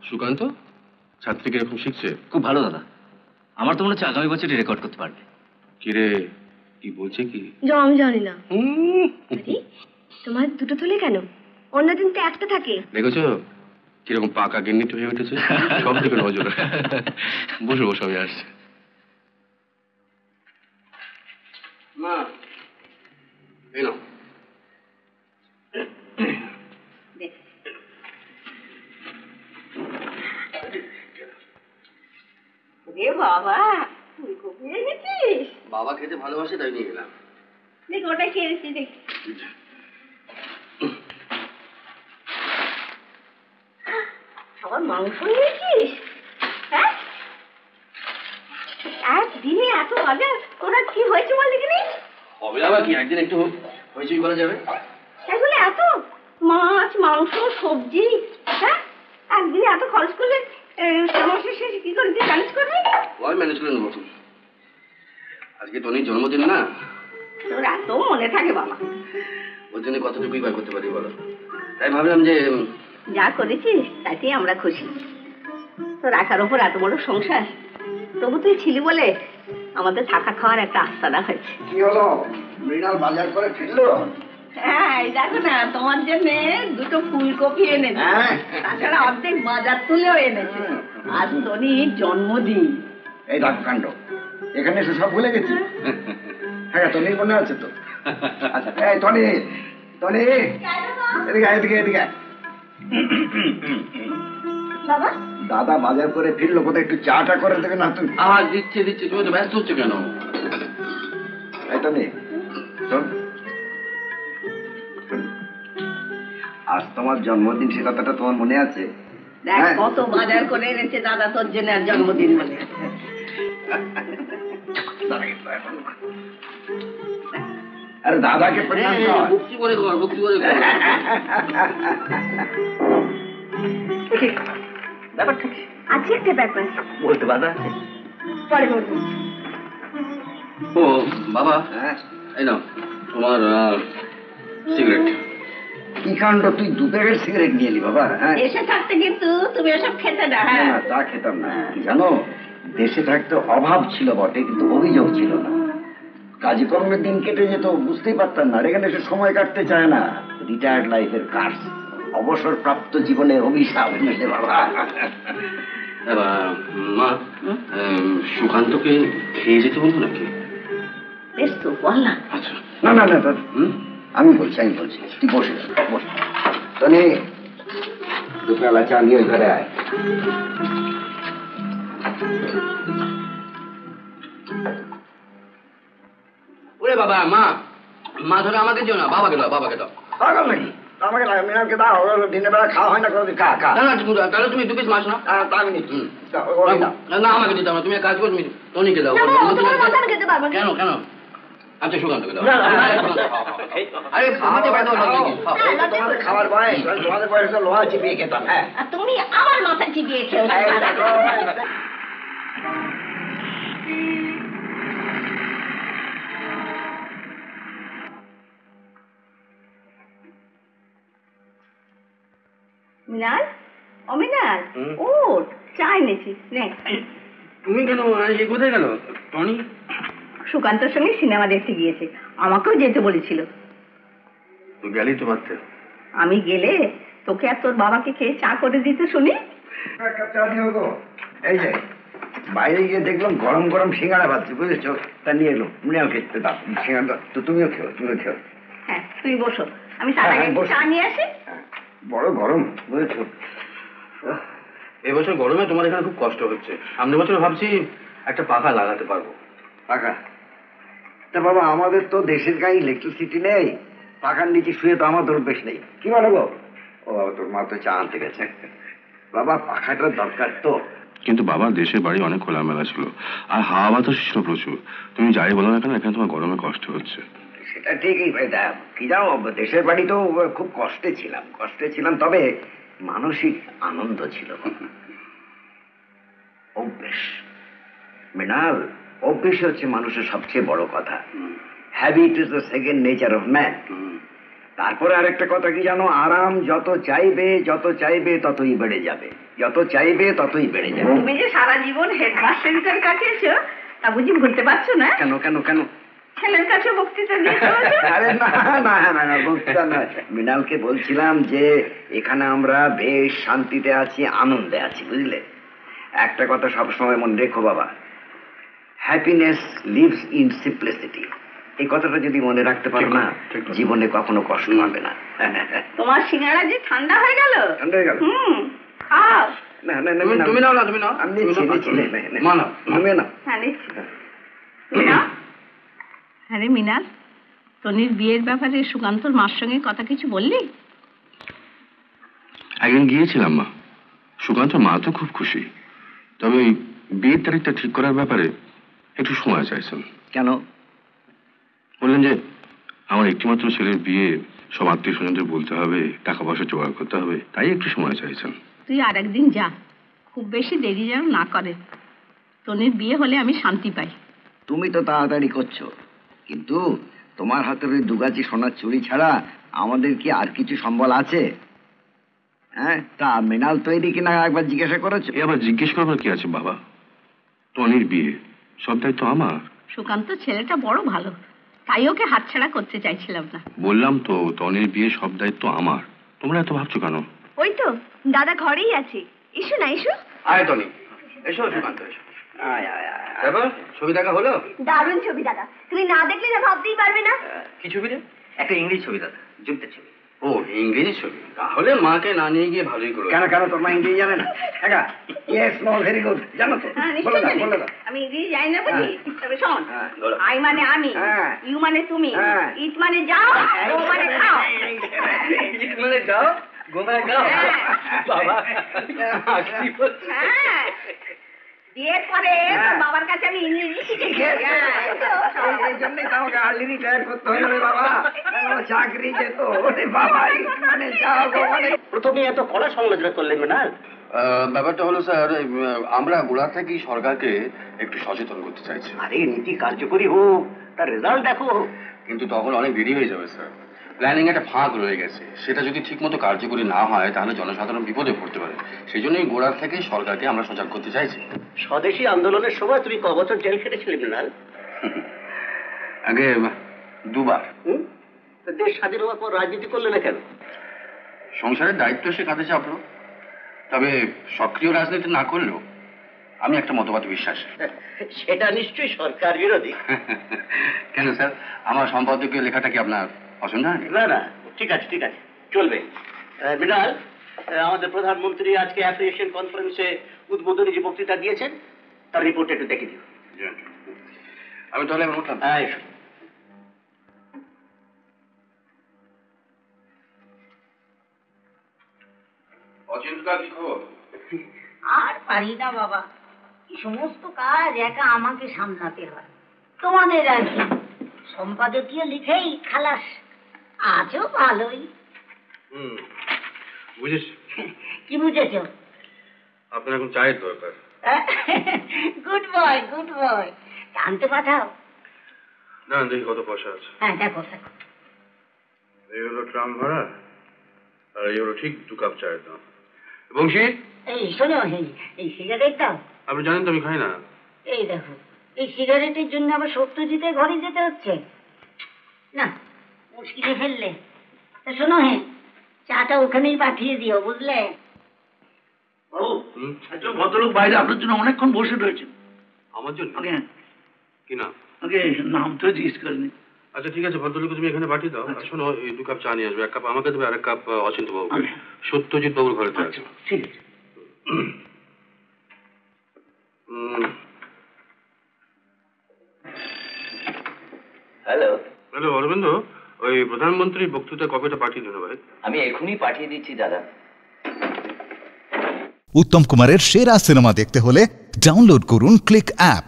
সুকান্ত ছাত্রী কিরকম শিখছে? খুব ভালো দাদা, আমার তো মনে হচ্ছে আগামী বছরই রেকর্ড করতে পারবে। কিরে কি বলছে কি? আমি জানি না। তোমার দুটো থলে কেন? অন্যদিন তো একটা থাকে। দেখেছো কিরকম পাকা গিন্নিট হয়ে উঠেছে, সব দিকে নজর। বসে বসে আমি আসছি। মা এই নাও। বাবা ফুলকপি এনেছিস? বাবা খেতে ভালোবাসে তাই নিয়ে গেলাম। দেখ ওটা খেয়েছি, দেখ। আবার মাংস নিয়েছিস? হ্যাঁ, একদিনে এত বাজার? ওরা কি হয়েছে বল দেখিনি? হবে আবার কি, একদিন একটু হইচই করা যাবে। এগুলো এত মাছ মাংস সবজি, হ্যাঁ একদিনে এত খরচ করলে সমস্যা শেষে কি করে তুই ম্যানেজ করবি? ওই ম্যানেজ করে নেবো। আজকে টনির জন্মদিন না? তোর এত মনে থাকে বাবা। ওর জন্য কতটুকুই বার করতে পারি বলো। তাই ভাবলাম যে যা করেছিস তাতেই আমরা খুশি। তোর একার ওপর এত বড় সংসার, তবু তুই ছিলি বলে আমাদের থাকা খাওয়ার একটা আস্তানা হয়েছে। কি হলো, মৃণাল বাজার করে ফিরলো? হ্যাঁ এই দেখো না, তোমার জন্য দুটো ফুলকপি এনেছে, তাছাড়া অর্ধেক বাজার তুলেও এনেছে। আজ টনির জন্মদিন। এই দেখো কাণ্ড, এখানে এসে সব ভুলে গেছি। হ্যাঁ টনির মনে আছে তো? আচ্ছা এই টনি, টনি এদিকে এদিকে এদিকে। বাবা দাদা বাজার করে ফিরলো, কোথায় একটু চাটা করে দেবে না তুমি? দিচ্ছে দিচ্ছে, তুমি তো ব্যস্ত হচ্ছে কেন? এই টনি শোন, আজ তোমার জন্মদিন, সে কথাটা তোমার মনে আছে? দেখ কত বাজার করে এনেছে দাদা তোর জন্য আর জন্মদিন বলে। আরে দাদাকে প্রণাম কর। ভক্তি করে কর, ভক্তি করে কর। ব্যাপারটা আছে একটা ব্যাপার বলতে বাধা আছে? পরে বলবো। ও বাবা, হ্যাঁ এই নাও তোমার সিগারেট। কি কাণ্ড, তুই দু প্যাকেট সিগারেট নিয়ে এলি বাবা? হ্যাঁ এসে থাকতে কিন্তু তুমি এসব খেতে না। না না, তা খেতাম না। জানো, দেশে থাকতে অভাব ছিল বটে, কিন্তু অভিযোগ ছিল না। কাজে কর্মের দিন কেটে যেত, বুঝতেই পারতাম না। আর এখানে এসে সময় কাটতে চায় না। রিটায়ার্ড লাইফের কাজ, অবসর প্রাপ্ত জীবনের অভিশাপ মিলে বাবা। মা, সুকান্তকে খেয়ে যেতে বলবো নাকি? বেশ তো বল না। আচ্ছা না না না, আমি বলছি তুই বসে বস। তনি দুপুরবেলা চা নিয়ে ওই ঘরে আয়। ওরে বাবা, মা মা ধরে আমাকে দিও না, বাবাকে দাও, বাবাকে দাও। পাগল নাকি? আমাকে মিনালকে দাও, দিনের বেলা খাওয়া হয় না কোনোদিন। খা খা। না না, তাহলে তুমি 2 পিস মাছ নাও। তা আমি নিচ্ছি। না আমাকে দিতে হবে না, তুমি এক কাজ করো, তুমি টনিকে দাও। কেন কেন? আচ্ছা সুকান্তকে দাও। আরে খাওয়াতে পারো তোমাদের খাবার বয়স, তোমাদের বয়স লোহা চিপিয়ে খেতাম। হ্যাঁ তুমি আমার মাথা চিবিয়ে খেও। মিনাল, ও মিনাল, ওঠ, চা এনেছি নে। তুমি কেন? কোথায় গেল টনি? সুকান্তর সঙ্গে সিনেমা দেখতে গিয়েছে, আমাকেও যেতে বলেছিল। তুই গেলি তো পারতে। আমি গেলে তোকে আর তোর বাবাকে খেয়ে চা করে দিতে শুনি। চা দিও গো। এই যে বাইরে গিয়ে দেখলাম গরম গরম সিঙ্গাড়া ভাজছে, বুঝেছো? তা নিয়ে এলো, মৃণাল খেতে দাও সিঙ্গাড়া। তো তুমিও খেও, তুমিও খেও। হ্যাঁ তুই বসো, আমি চা নিয়ে আসি। বড় গরম, বুঝেছো? এবছর গরমে তোমার এখানে খুব কষ্ট হচ্ছে। সামনের বছর ভাবছি একটা পাখা লাগাতে পারবো। পাখা? তা বাবা আমাদের তো দেশের গায়ে ইলেকট্রিসিটি নেই, পাখার নিচে শুয়ে তো আমার অভ্যেস নেই। কি বলো গো? ও বাবা, তোর মা তো চা আনতে গেছে। বাবা পাখাটার দরকার তো। কিন্তু বাবা দেশের বাড়ি অনেক খোলামেলা ছিল, আর হাওয়া বাতাস ছিল প্রচুর। তুমি যাই বলো না কেন, এখানে তোমার গরমে কষ্ট হচ্ছে। সেটা ঠিকই ভাই, কি জানো, দেশের বাড়ি তো খুব কষ্টে ছিলাম, তবে মানসিক আনন্দ ছিল। অভ্যেস মৃণাল, অভ্যেস হচ্ছে মানুষের সবচেয়ে বড় কথা। Habit is the second nature of man. তারপরে আরেকটা কথা কি জানো, আরাম যত চাইবে ততই বেড়ে যাবে, যত চাইবে ততই বেড়ে যাবে। তুমি যে সারা জীবন হেডমাস্টার কাটিয়েছো তা বুঝি ভুলতে পারছো না? কেন কেন কেন? ছেলের কাছে বক্তৃতা দিয়েছো? আরে না না না না, বক্তৃতা নয়। মৃণালকে বলছিলাম যে এখানে আমরা বেশ শান্তিতে আছি, আনন্দে আছি, বুঝলে? একটা কথা সবসময় মনে রেখো বাবা, হ্যাপিনেস লিভস ইন সিম্পলিসিটি। এই কথাটা যদি মনে রাখতে পারো না, জীবনে কখনো কষ্ট হবে না। তোমার সিঙ্গারা যে ঠান্ডা হয়ে গেল। ঠান্ডা হয়ে গেল? খাও। না না না, তুমি নাও না, তুমি নাও। আমি ছেলে মা নাও, তুমি নাও। হ্যাঁ নিচ্ছি। হ্যাঁ রে মিনাল, তনির বিয়ের ব্যাপারে সুকান্তর মার সঙ্গে কথা কিছু বললি? একদিন গিয়েছিলাম মা, সুকান্ত মা তো খুব খুশি, তবে ওই বিয়ের তারিখটা ঠিক করার ব্যাপারে একটু সময় চাইছেন। কেন? বললেন যে আমার একটিমাত্র ছেলের বিয়ে, সব আত্মীয় স্বজনদের বলতে হবে, টাকা পয়সা জোগাড় করতে হবে, তাই একটু সময় চাইছেন। তুই আর একদিন যা, খুব বেশি দেরি যেন না করে। তনির বিয়ে হলে আমি শান্তি পাই। তুমি তো তাড়াতাড়ি করছো, কিন্তু তোমার হাতের ওই দুগাছি সোনার চুড়ি ছাড়া আমাদের কি আর কিছু সম্বল আছে? হ্যাঁ, তা মৃণাল তৈরি কিনা একবার জিজ্ঞাসা করেছো? এ আবার জিজ্ঞেস করবার কি আছে বাবা, টনির বিয়ে, সব দায়িত্ব আমার। সুকান্ত ছেলেটা বড় ভালো, তাই ওকে হাতছাড়া করতে চাইছিলাম না। বললাম তো টনির বিয়ে সব দায়িত্ব আমার, তোমরা এত ভাবছো কেন? ওই তো দাদা ঘরেই আছে, এসো না এসো। আয় টনি, এসো সুকান্ত, এসো। তারপর ছবি দেখা হলো? দারুণ ছবি দাদা, তুমি না দেখলে না ভাবতেই পারবে না। কি ছবি রে? একটা ইংলিশ ছবি দাদা, যুদ্ধের ছবি। ও ইংরেজি ছবি, তাহলে মাকে না নিয়ে গিয়ে ভালোই করো। কেন কেন, তোর মা ইংরেজি জানে না? ইয়েস, নো, ভেরি গুড, জানো তো? বলে দাও, বলে দাও। আমি ইংরেজি জানি না বুঝি, তবে শোন, আই মানে আমি, ইউ মানে তুমি, ইট মানে যাও, ও মানে খাও। ইট মানে যাও, গো মানে গাও। বাবা হ্যাঁ, বিয়ের পরে তোর বাবার কাছে আমি ইংরেজি শিখেছি। এই জন্যই তো আমাকে আর্লি রিটায়ার করতে হলো রে বাবা, চাকরি যেত। ওরে বাবা, মানে যাও গো মানে। প্রথমে এত কড়া সমালোচনা করলেন না? ব্যাপারটা হলো স্যার, আমরা গোড়া থেকেই সরকারকে একটু সচেতন করতে চাইছি। আরে নীতি কার্যকরী হোক, তার রেজাল্ট দেখো। কিন্তু তখন অনেক দেরি হয়ে যাবে স্যার, প্ল্যানিং একটা ফাঁক রয়ে গেছে, সেটা যদি ঠিকমতো কার্যকরী না হয় তাহলে জনসাধারণ বিপদে পড়তে পারে। সেই জন্যই গোড়া থেকেই সরকারকে আমরা সজাগ করতে চাইছি। স্বদেশী আন্দোলনের সময় তুমি ক বছর জেল খেটেছিলে মৃণাল? আগে 2 বার। দেশ স্বাধীন হওয়ার পর রাজনীতি করলে না কেন? সংসারের দায়িত্ব সে কাঁধে চাপলো, তবে সক্রিয় রাজনীতি না করলেও আমি একটা মতবাদ বিশ্বাসী। সেটা নিশ্চয়ই সরকার বিরোধী। কেন স্যার, আমার সম্পাদকীয় লেখাটা কি আপনার পছন্দ হয়নি? না না, ঠিক আছে ঠিক আছে, চলবে। মৃণাল, আমাদের প্রধানমন্ত্রী আজকে অ্যাপ্রিসিয়েশন কনফারেন্সে উদ্বোধনী যে বক্তৃতা দিয়েছেন তার রিপোর্ট একটু দেখে দিও। আমি তাহলে এখন উঠলাম। অচিন্তা কি খবর? আর পারি না বাবা, এই সমস্ত কাজ একা আমাকে সামলাতে হয়। তোমাদের আর কি, সম্পাদকীয় লিখেই খালাস। আজও ভালোই। বুঝেছি। কি বুঝেছ? আপনার এখন চায়ের দরকার। Good boy, good boy. জানতে পাঠাও। না দেখি কত পয়সা আছে। হ্যাঁ দেখো দেখো। এই হলো ট্রাম ভাড়া, আর এই হলো ঠিক 2 কাপ চায়ের দাম। বংশী, এই শোনো, এই সিগারেট দাও। আপনি জানেন তো আমি খাই না। এই দেখো, এই সিগারেটের জন্য আবার সত্যজিতের ঘরে যেতে হচ্ছে না, মুশকিলে ফেললে। তা শোনো, চাটা ওখানেই পাঠিয়ে দিও, বুঝলে? ভদ্রলোক বাইরে আপনার জন্য অনেকক্ষণ বসে রয়েছেন। আমার জন্য? কি না? নাম তো জিজ্ঞেস করেনি। আচ্ছা ঠিক আছে, ভদ্রলোক তুমি এখানে পাঠিয়ে দাও। আর শোনো, এই 2 কাপ চা নিয়ে আসবে, 1 কাপ আমাকে দেবে, আর 1 কাপ অচিন্ত বাবুকে। সত্যজিৎ বাবুর ঘরে আছে। ঠিক আছে। হ্যালো হ্যালো অরবিন্দ, ওই প্রধানমন্ত্রী বক্তৃতা কপিটা পাঠিয়ে দিন ভাই। আমি এখনই পাঠিয়ে দিচ্ছি দাদা। উত্তম কুমারের সেরা সিনেমা দেখতে হলে ডাউনলোড করুন ক্লিক অ্যাপ।